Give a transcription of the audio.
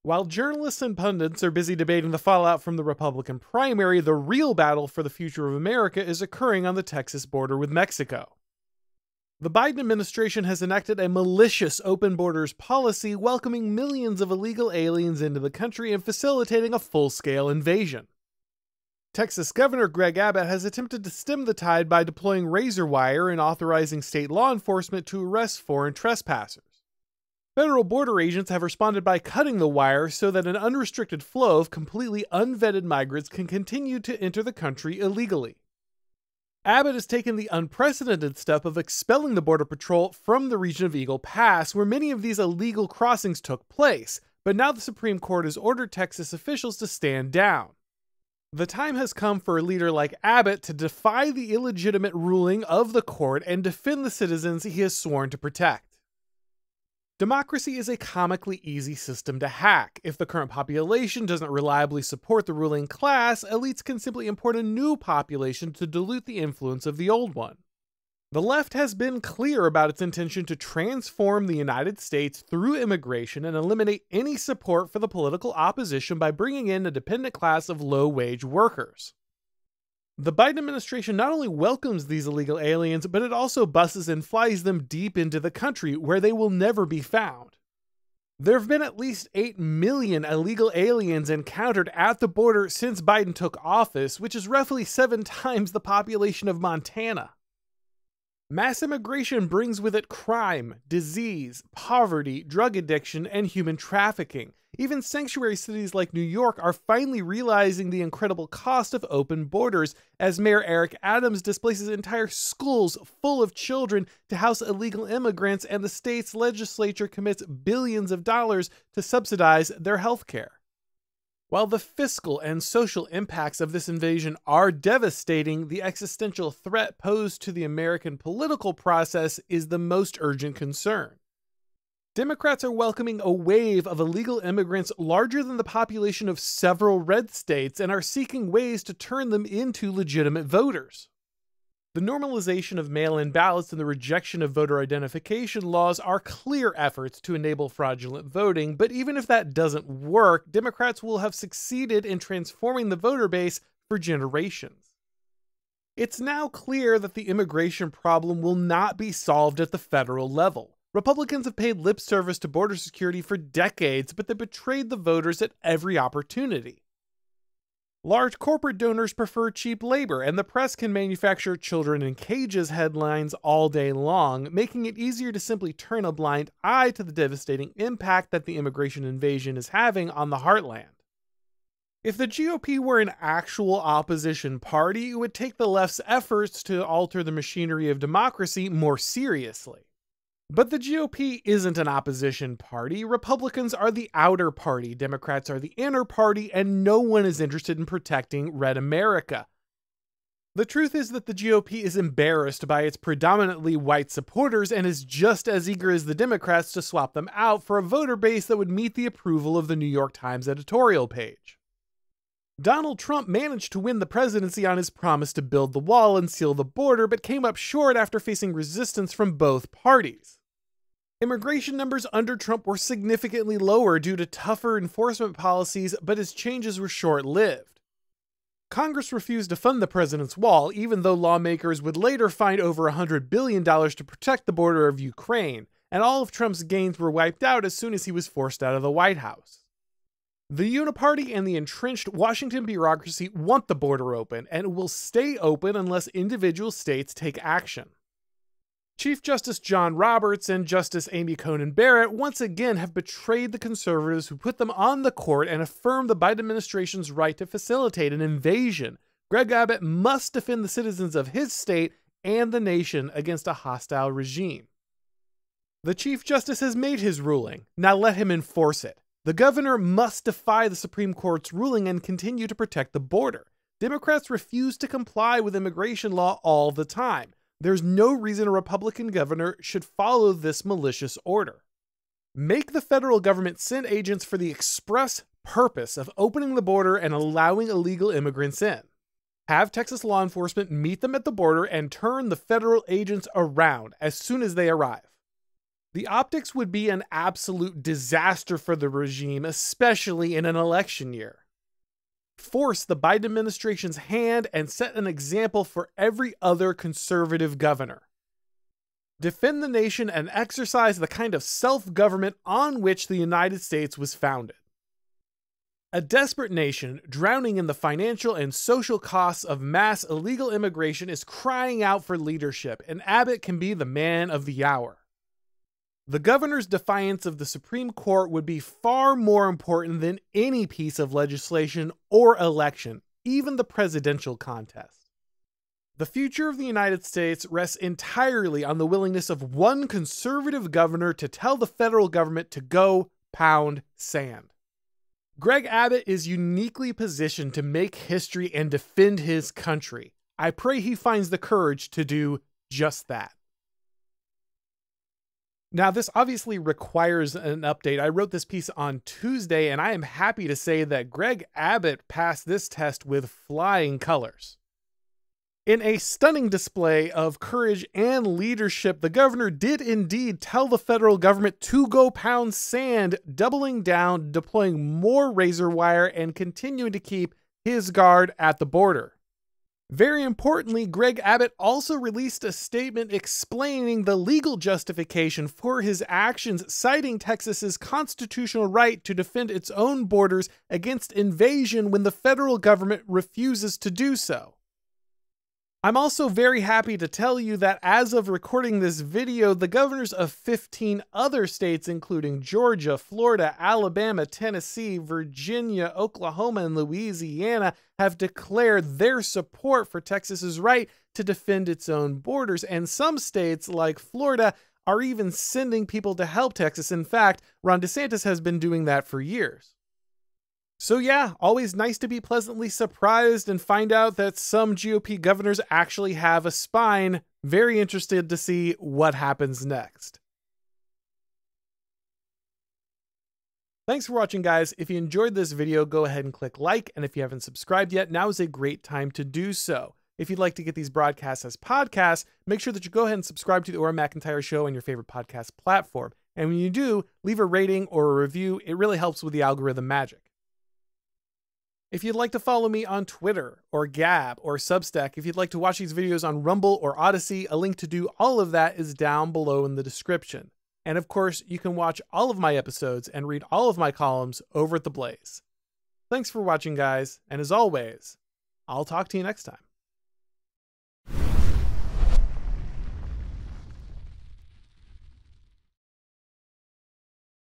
While journalists and pundits are busy debating the fallout from the Republican primary, the real battle for the future of America is occurring on the Texas border with Mexico. The Biden administration has enacted a malicious open borders policy, welcoming millions of illegal aliens into the country and facilitating a full-scale invasion. Texas Governor Greg Abbott has attempted to stem the tide by deploying razor wire and authorizing state law enforcement to arrest foreign trespassers. Federal border agents have responded by cutting the wire so that an unrestricted flow of completely unvetted migrants can continue to enter the country illegally. Abbott has taken the unprecedented step of expelling the Border Patrol from the region of Eagle Pass, where many of these illegal crossings took place, but now the Supreme Court has ordered Texas officials to stand down. The time has come for a leader like Abbott to defy the illegitimate ruling of the court and defend the citizens he has sworn to protect. Democracy is a comically easy system to hack. If the current population doesn't reliably support the ruling class, elites can simply import a new population to dilute the influence of the old one. The left has been clear about its intention to transform the United States through immigration and eliminate any support for the political opposition by bringing in a dependent class of low-wage workers. The Biden administration not only welcomes these illegal aliens, but it also buses and flies them deep into the country, where they will never be found. There have been at least 8 million illegal aliens encountered at the border since Biden took office, which is roughly 7 times the population of Montana. Mass immigration brings with it crime, disease, poverty, drug addiction, and human trafficking. Even sanctuary cities like New York are finally realizing the incredible cost of open borders, as Mayor Eric Adams displaces entire schools full of children to house illegal immigrants, and the state's legislature commits billions of dollars to subsidize their health care. While the fiscal and social impacts of this invasion are devastating, the existential threat posed to the American political process is the most urgent concern. Democrats are welcoming a wave of illegal immigrants larger than the population of several red states and are seeking ways to turn them into legitimate voters. The normalization of mail-in ballots and the rejection of voter identification laws are clear efforts to enable fraudulent voting, but even if that doesn't work, Democrats will have succeeded in transforming the voter base for generations. It's now clear that the immigration problem will not be solved at the federal level. Republicans have paid lip service to border security for decades, but they betrayed the voters at every opportunity. Large corporate donors prefer cheap labor, and the press can manufacture "children in cages" headlines all day long, making it easier to simply turn a blind eye to the devastating impact that the immigration invasion is having on the heartland. If the GOP were an actual opposition party, it would take the left's efforts to alter the machinery of democracy more seriously. But the GOP isn't an opposition party. Republicans are the outer party, Democrats are the inner party, and no one is interested in protecting Red America. The truth is that the GOP is embarrassed by its predominantly white supporters and is just as eager as the Democrats to swap them out for a voter base that would meet the approval of the New York Times editorial page. Donald Trump managed to win the presidency on his promise to build the wall and seal the border, but came up short after facing resistance from both parties. Immigration numbers under Trump were significantly lower due to tougher enforcement policies, but his changes were short-lived. Congress refused to fund the president's wall, even though lawmakers would later find over $100 billion to protect the border of Ukraine, and all of Trump's gains were wiped out as soon as he was forced out of the White House. The uniparty and the entrenched Washington bureaucracy want the border open, and it will stay open unless individual states take action. Chief Justice John Roberts and Justice Amy Coney Barrett once again have betrayed the conservatives who put them on the court and affirmed the Biden administration's right to facilitate an invasion. Greg Abbott must defend the citizens of his state and the nation against a hostile regime. The Chief Justice has made his ruling. Now let him enforce it. The governor must defy the Supreme Court's ruling and continue to protect the border. Democrats refuse to comply with immigration law all the time. There's no reason a Republican governor should follow this malicious order. Make the federal government send agents for the express purpose of opening the border and allowing illegal immigrants in. Have Texas law enforcement meet them at the border and turn the federal agents around as soon as they arrive. The optics would be an absolute disaster for the regime, especially in an election year. Force the Biden administration's hand and set an example for every other conservative governor. Defend the nation and exercise the kind of self-government on which the United States was founded. A desperate nation, drowning in the financial and social costs of mass illegal immigration, is crying out for leadership, and Abbott can be the man of the hour. The governor's defiance of the Supreme Court would be far more important than any piece of legislation or election, even the presidential contest. The future of the United States rests entirely on the willingness of one conservative governor to tell the federal government to go pound sand. Greg Abbott is uniquely positioned to make history and defend his country. I pray he finds the courage to do just that. Now, this obviously requires an update. I wrote this piece on Tuesday, and I am happy to say that Greg Abbott passed this test with flying colors. In a stunning display of courage and leadership, the governor did indeed tell the federal government to go pound sand, doubling down, deploying more razor wire, and continuing to keep his guard at the border. Very importantly, Greg Abbott also released a statement explaining the legal justification for his actions, citing Texas's constitutional right to defend its own borders against invasion when the federal government refuses to do so. I'm also very happy to tell you that as of recording this video, the governors of 15 other states, including Georgia, Florida, Alabama, Tennessee, Virginia, Oklahoma, and Louisiana, have declared their support for Texas's right to defend its own borders. And some states, like Florida, are even sending people to help Texas. In fact, Ron DeSantis has been doing that for years. So yeah, always nice to be pleasantly surprised and find out that some GOP governors actually have a spine. Very interested to see what happens next. Thanks for watching, guys. If you enjoyed this video, go ahead and click like, and if you haven't subscribed yet, now is a great time to do so. If you'd like to get these broadcasts as podcasts, make sure that you go ahead and subscribe to the Auron MacIntyre Show on your favorite podcast platform. And when you do, leave a rating or a review. It really helps with the algorithm magic. If you'd like to follow me on Twitter or Gab or Substack, if you'd like to watch these videos on Rumble or Odyssey, a link to do all of that is down below in the description. And of course, you can watch all of my episodes and read all of my columns over at The Blaze. Thanks for watching, guys, and as always, I'll talk to you next time.